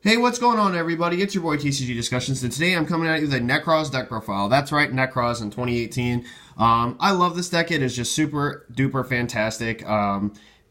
Hey, what's going on, everybody? It's your boy TCG Discussions, and today I'm coming at you with a Nekroz deck profile. That's right, Nekroz in 2018. I love this deck. It is just super duper fantastic.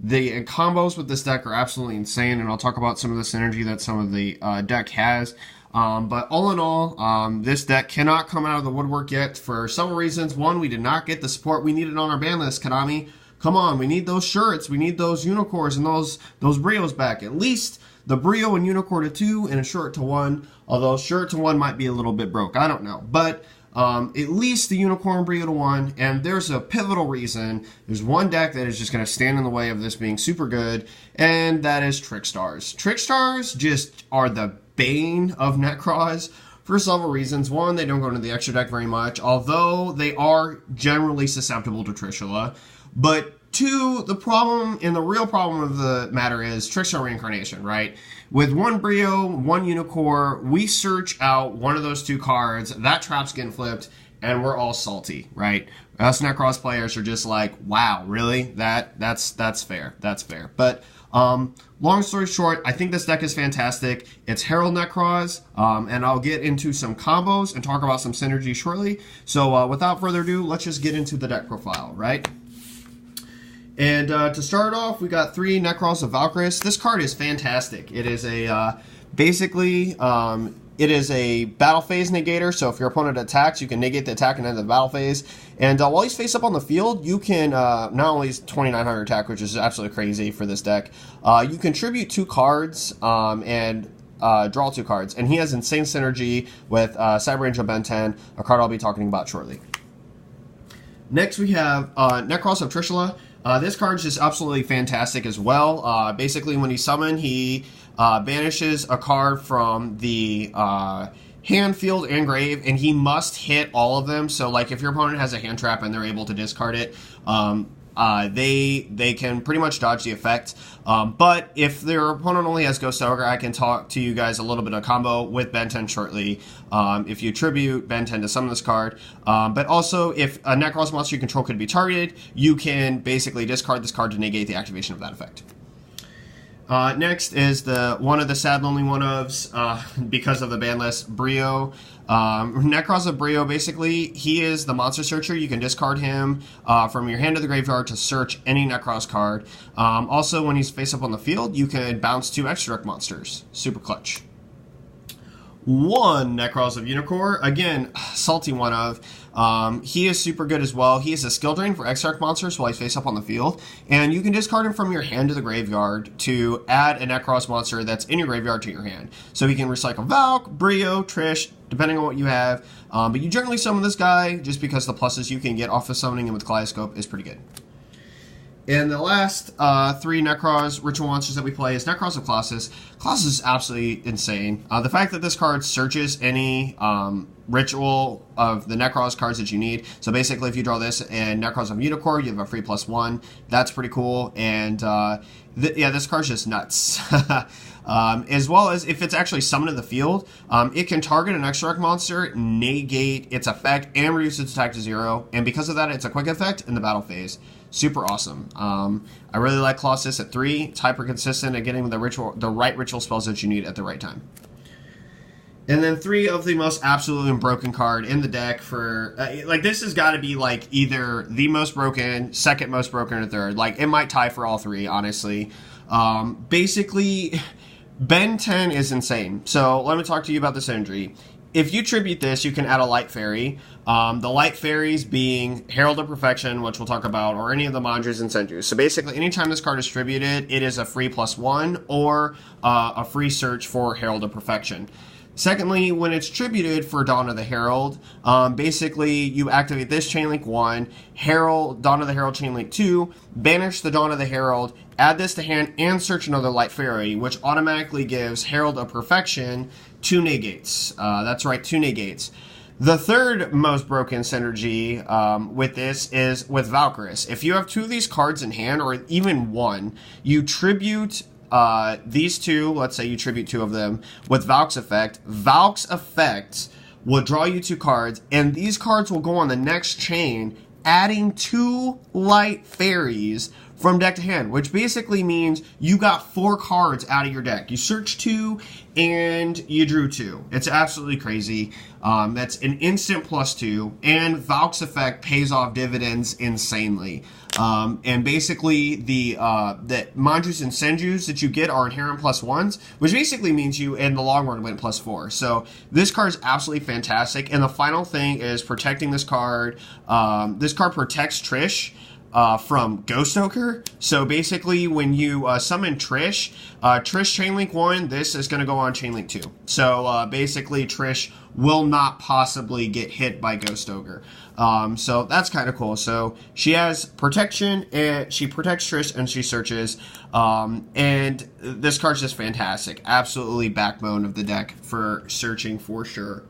The combos with this deck are absolutely insane, and I'll talk about some of the synergy that some of the deck has. But all in all, this deck cannot come out of the woodwork yet for several reasons. One, we did not get the support we needed on our ban list, Konami. Come on, we need those shirts, we need those Unicorns and those Brios back. At least the Brio and Unicorn to 2 and a shirt to 1, although shirt to 1 might be a little bit broke, I don't know. But at least the Unicorn Brio to 1, and there's a pivotal reason. There's one deck that is just going to stand in the way of this being super good, and that is Trickstars. Trickstars just are the bane of Nekroz for several reasons. One, they don't go into the extra deck very much, although they are generally susceptible to Trishula. But two, the problem, and the real problem of the matter is Trickstar Reincarnation, right? With one Brio, one Unicorn, we search out one of those two cards, that trap's getting flipped, and we're all salty, right? Us Nekroz players are just like, wow, really? That's fair. That's fair. But long story short, I think this deck is fantastic. It's Herald Nekroz, and I'll get into some combos and talk about some synergy shortly. So without further ado, let's just get into the deck profile, right? And to start off, we got 3 Nekroz of Valkyris. This card is fantastic. It is a, basically, it is a battle phase negator, so if your opponent attacks, you can negate the attack and end the battle phase. And while he's face up on the field, you can, not only is 2900 attack, which is absolutely crazy for this deck, you contribute 2 cards and draw 2 cards. And he has insane synergy with Cyber Angel Ben 10, a card I'll be talking about shortly. Next, we have Nekroz of Trishula. This card is just absolutely fantastic as well. Basically, when he's summoned, he banishes a card from the hand, field, and grave, and he must hit all of them. So, like, if your opponent has a hand trap and they're able to discard it, they can pretty much dodge the effect. But if their opponent only has Ghost Ogre, I can talk to you guys a little bit of combo with Ben 10 shortly. If you tribute Ben 10 to summon this card. But also, if a Nekroz monster you control could be targeted, you can basically discard this card to negate the activation of that effect. Next is one of the sad lonely one-ofs because of the ban list, Brio. Nekroz of Brio, basically, he is the monster searcher. You can discard him from your hand to the graveyard to search any Nekroz card. Also, when he's face up on the field, you can bounce 2 extra deck monsters. Super clutch. 1 Nekroz of Unicorn, again, salty one of. He is super good as well. He is a skill drain for extra monsters while he's face up on the field, and you can discard him from your hand to the graveyard to add a Nekroz monster that's in your graveyard to your hand. So he can recycle Valk, Brio, Trish, depending on what you have. But you generally summon this guy just because the pluses you can get off of summoning him with Kaleidoscope is pretty good. And the last 3 Nekroz ritual monsters that we play is Nekroz of Colossus. Colossus is absolutely insane. The fact that this card searches any ritual of the Nekroz cards that you need. So basically, if you draw this and Nekroz of Unicorn, you have a free +1. That's pretty cool. And yeah, this card's just nuts. As well as if it's actually summoned in the field, it can target an extra deck monster, negate its effect, and reduce its attack to 0. And because of that, it's a quick effect in the battle phase. Super awesome. I really like Colossus at 3. It's hyper consistent at getting the right ritual spells that you need at the right time. And then 3 of the most absolutely broken card in the deck for like this has got to be like either the most broken, second most broken, or third. Like it might tie for all 3, honestly. Basically, Ben 10 is insane. So let me talk to you about the synergy. If you tribute this, you can add a Light Fairy. The Light Fairies being Herald of Perfection, which we'll talk about, or any of the Mandras and Senjus. So basically, anytime this card is tributed, it is a free +1 or a free search for Herald of Perfection. Secondly, when it's tributed for Dawn of the Herald, basically you activate this Chainlink 1, Dawn of the Herald Chainlink 2, banish the Dawn of the Herald, add this to hand, and search another Light Fairy, which automatically gives Herald of Perfection 2 negates. That's right, 2 negates. The third most broken synergy with this is with Valkyris. If you have 2 of these cards in hand, or even 1, you tribute these 2, let's say you tribute 2 of them, with Valk's effect. Valk's effect will draw you 2 cards, and these cards will go on the next chain, adding 2 Light Fairies from deck to hand, which basically means you got 4 cards out of your deck. You searched 2 and you drew 2. It's absolutely crazy. That's an instant +2, and Valk's effect pays off dividends insanely. And basically the Manjus and Senjus that you get are inherent +1s, which basically means you in the long run went +4. So this card is absolutely fantastic. And the final thing is protecting this card. This card protects Trish from Ghost Ogre. So basically when you summon Trish, Trish Chainlink 1, this is going to go on Chainlink 2. So basically Trish will not possibly get hit by Ghost Ogre. So that's kind of cool. So she has protection, and she protects Trish, and she searches. And this card's just fantastic. Absolutely backbone of the deck for searching for sure.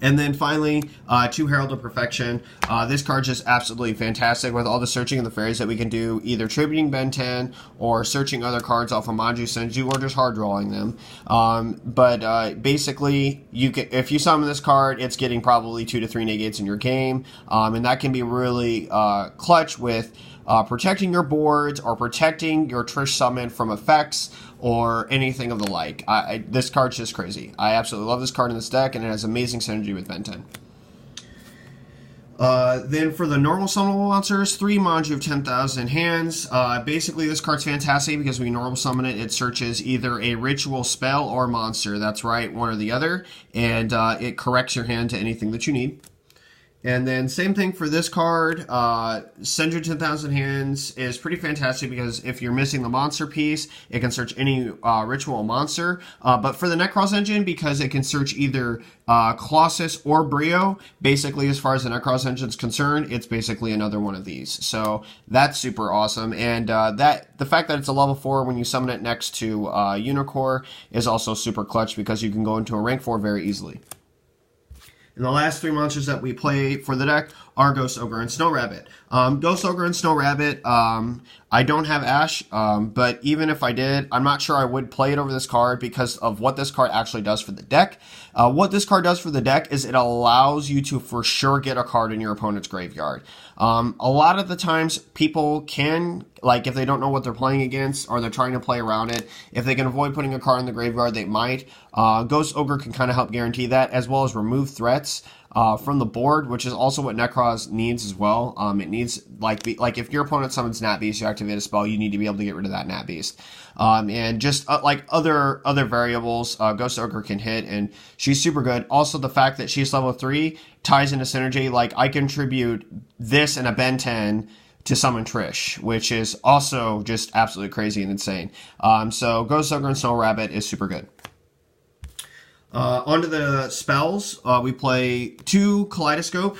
And then finally, 2 Herald of Perfection. This card's just absolutely fantastic with all the searching and the fairies that we can do, either tributing Ben 10 or searching other cards off of Manju Senju or just hard drawing them. But basically, you can, if you summon this card, it's getting probably 2 to 3 negates in your game, and that can be really clutch with protecting your boards or protecting your Trish summon from effects or anything of the like. This card's just crazy. I absolutely love this card in this deck, and it has amazing synergy with Ben 10. Then for the normal summonable monsters, 3 Manju of 10,000 hands. Basically, this card's fantastic because when you normal summon it, it searches either a ritual spell or monster. That's right, one or the other, and it corrects your hand to anything that you need. And then same thing for this card. Senju 10,000 Hands is pretty fantastic because if you're missing the monster piece, it can search any ritual monster. But for the Nekroz engine, because it can search either Colossus or Brio, basically as far as the Nekroz engine is concerned, it's basically another one of these. So that's super awesome. And the fact that it's a level 4 when you summon it next to Unicore is also super clutch because you can go into a rank 4 very easily. And the last 3 monsters that we play for the deck are Ghost Ogre and Snow Rabbit. Ghost Ogre and Snow Rabbit, I don't have Ash, but even if I did, I'm not sure I would play it over this card because of what this card actually does for the deck. What this card does for the deck is it allows you to for sure get a card in your opponent's graveyard. A lot of the times people can, like if they don't know what they're playing against or they're trying to play around it, if they can avoid putting a card in the graveyard, they might. Ghost Ogre can kind of help guarantee that, as well as remove threats from the board, which is also what Nekroz needs as well. It needs, like if your opponent summons Nat Beast, you activate a spell, you need to be able to get rid of that Nat Beast. And just like other variables, Ghost Ogre can hit, and she's super good. Also, the fact that she's level 3 ties into synergy. Like, I contribute this and a Ben 10 to summon Trish, which is also just absolutely crazy and insane. So Ghost Ogre and Snow Rabbit is super good. Onto the spells, we play 2 Kaleidoscope.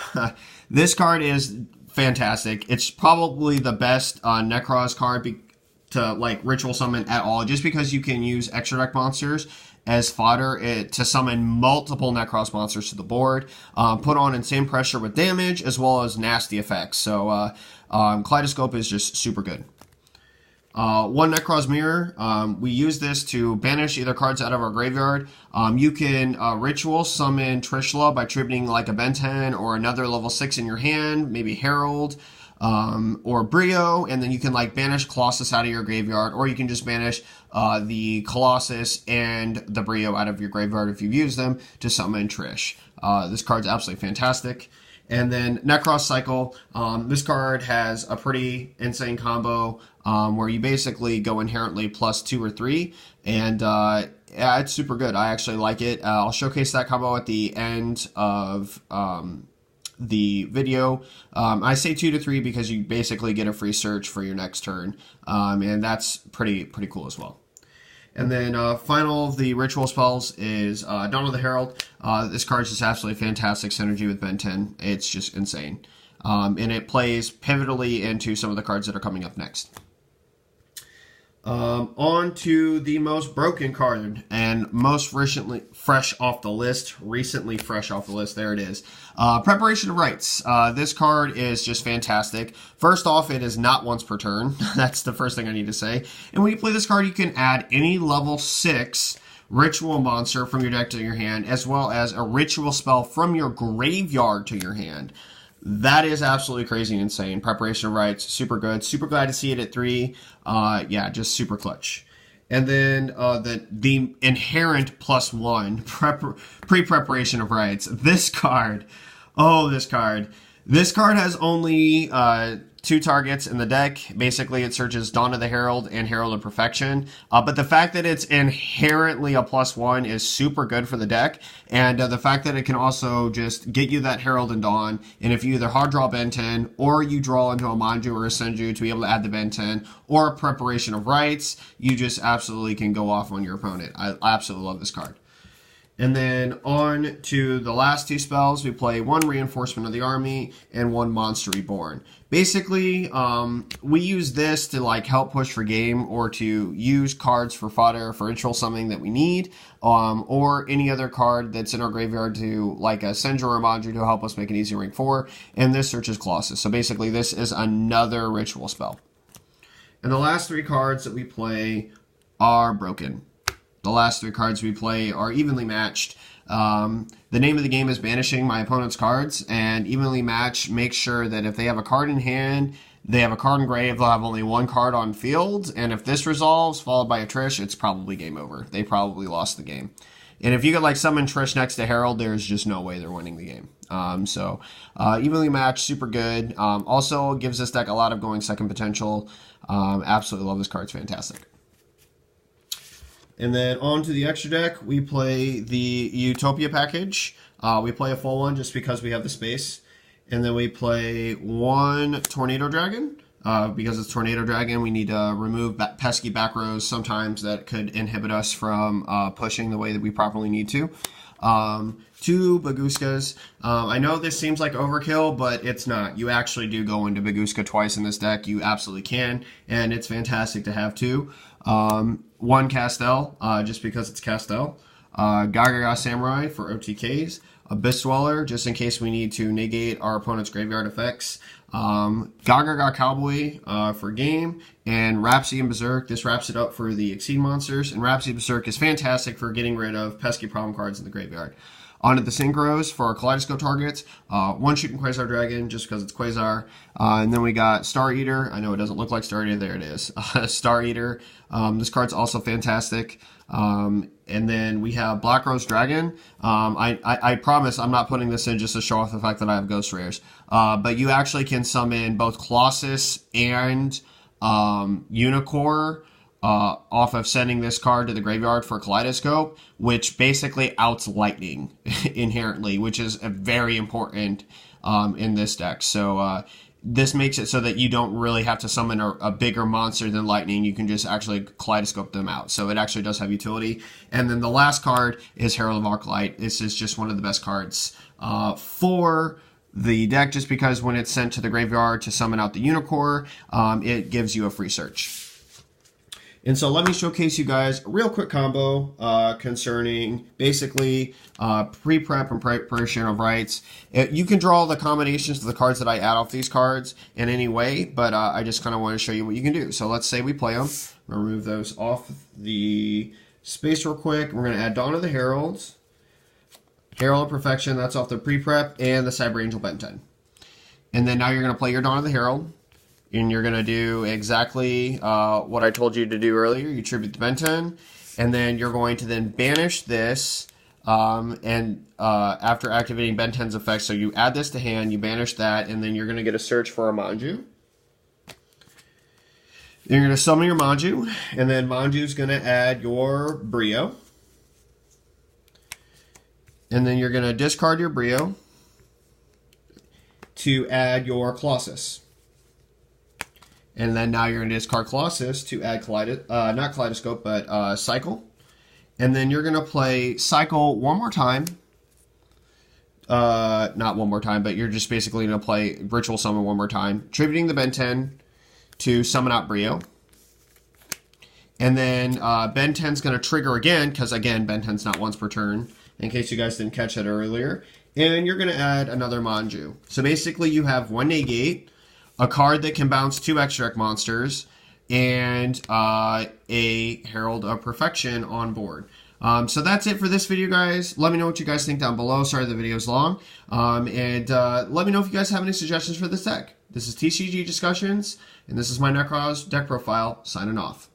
This card is fantastic. It's probably the best Nekroz card to like ritual summon at all, just because you can use extra deck monsters as fodder to summon multiple Nekroz monsters to the board, put on insane pressure with damage as well as nasty effects. So Kaleidoscope is just super good. 1 Nekroz Mirror, we use this to banish either cards out of our graveyard. You can ritual summon Trishla by tributing like a Ben 10 or another level 6 in your hand, maybe Herald or Brio, and then you can like banish Colossus out of your graveyard, or you can just banish the Colossus and the Brio out of your graveyard if you've used them to summon Trish. This card's absolutely fantastic. And then Nekroz Cycle, this card has a pretty insane combo where you basically go inherently +2 or 3, and yeah, it's super good. I actually like it. I'll showcase that combo at the end of the video. I say 2 to 3 because you basically get a free search for your next turn, and that's pretty cool as well. And then final of the ritual spells is Dawn of the Herald. This card's just absolutely fantastic synergy with Ben 10. It's just insane. And it plays pivotally into some of the cards that are coming up next. On to the most broken card and most recently fresh off the list. There it is. Preparation of Rites. This card is just fantastic. First off, it is not once per turn. That's the first thing I need to say. And when you play this card, you can add any level 6 ritual monster from your deck to your hand, as well as a ritual spell from your graveyard to your hand. That is absolutely crazy and insane. Preparation of Rites, super good. Super glad to see it at 3. Yeah, just super clutch. And then the inherent +1 pre-preparation of Rites. This card, this card has only 2 targets in the deck. Basically, it searches Dawn of the Herald and Herald of Perfection. But the fact that it's inherently a +1 is super good for the deck. And the fact that it can also just get you that Herald and Dawn. And if you either hard draw Ben 10, or you draw into a Manju or a Senju to be able to add the Ben 10, or a Preparation of Rites, you just absolutely can go off on your opponent. I absolutely love this card. And then on to the last 2 spells, we play 1 Reinforcement of the Army and 1 Monster Reborn. Basically, we use this to like help push for game, or to use cards for fodder for ritual something that we need, or any other card that's in our graveyard to like a Senju or a Manju to help us make an easy rank 4. And this searches Colossus. So basically, this is another ritual spell. And the last 3 cards that we play are broken. The last 3 cards we play are evenly matched. The name of the game is banishing my opponent's cards, and evenly match makes sure that if they have a card in hand, they have a card in grave, they'll have only 1 card on field, and if this resolves, followed by a Trish, it's probably game over. They probably lost the game. And if you could like summon Trish next to Herald, there's just no way they're winning the game. Evenly matched, super good. Also gives this deck a lot of going second potential. Absolutely love this card, it's fantastic. And then on to the extra deck, we play the Utopia package. We play a full one just because we have the space. And then we play 1 Tornado Dragon. Because it's Tornado Dragon, we need to remove pesky back rows sometimes that could inhibit us from pushing the way that we properly need to. 2 Baguskas. I know this seems like overkill, but it's not. You actually do go into Baguska twice in this deck. You absolutely can, and it's fantastic to have 2. 1 Castel, just because it's Castel. Gagaga Samurai for OTKs. Abyss Dweller, just in case we need to negate our opponent's graveyard effects. Gagaga Cowboy for game. And Rhapsody and Berserk. This wraps it up for the Exceed monsters. And Rhapsody and Berserk is fantastic for getting rid of pesky problem cards in the graveyard. On to the Synchros for our Kaleidoscope targets. 1 Shooting Quasar Dragon, just because it's Quasar. And then we got Star Eater. I know it doesn't look like Star Eater. There it is. Star Eater. This card's also fantastic. And then we have Black Rose Dragon. I promise I'm not putting this in just to show off the fact that I have Ghost Rares. But you actually can summon both Colossus and Unicorn off of sending this card to the graveyard for Kaleidoscope, which basically outs Lightning inherently, which is very important in this deck. So this makes it so that you don't really have to summon a bigger monster than Lightning. You can just actually Kaleidoscope them out. So it actually does have utility. And then the last card is Herald of Arclight. This is just one of the best cards for the deck, just because when it's sent to the graveyard to summon out the Unicorn, it gives you a free search. And so let me showcase you guys a real quick combo concerning basically pre-prep and preparation of rights. You can draw the combinations of the cards that I add off these cards in any way, but I just kind of want to show you what you can do. So let's say we play them. I'm going to remove those off the space real quick. We're going to add Dawn of the Heralds, Herald of Perfection, that's off the pre-prep, and the Cyber Angel Ben 10. And then now you're going to play your Dawn of the Herald. And you're going to do exactly what I told you to do earlier. You tribute the Ben 10. And then you're going to then banish this. After activating Ben 10's effects, so you add this to hand, you banish that, and then you're going to get a search for a Manju. You're going to summon your Manju. And then Manju's going to add your Brio. And then you're going to discard your Brio to add your Colossus. And then now you're going to discard Colossus to add not Kaleidoscope, but Cycle. And then you're going to play Cycle one more time. Not one more time, but you're just basically going to play Ritual Summon one more time. Tributing the Ben 10 to summon out Brio. And then Ben 10's going to trigger again, because again, Ben 10's not once per turn, in case you guys didn't catch that earlier. And you're going to add another Manju. So basically you have one negate, a card that can bounce 2 extra monsters, and a Herald of Perfection on board. So that's it for this video, guys. Let me know what you guys think down below. Sorry the video's long. And let me know if you guys have any suggestions for this deck. This is TCG Discussions, and this is my Nekroz deck profile, signing off.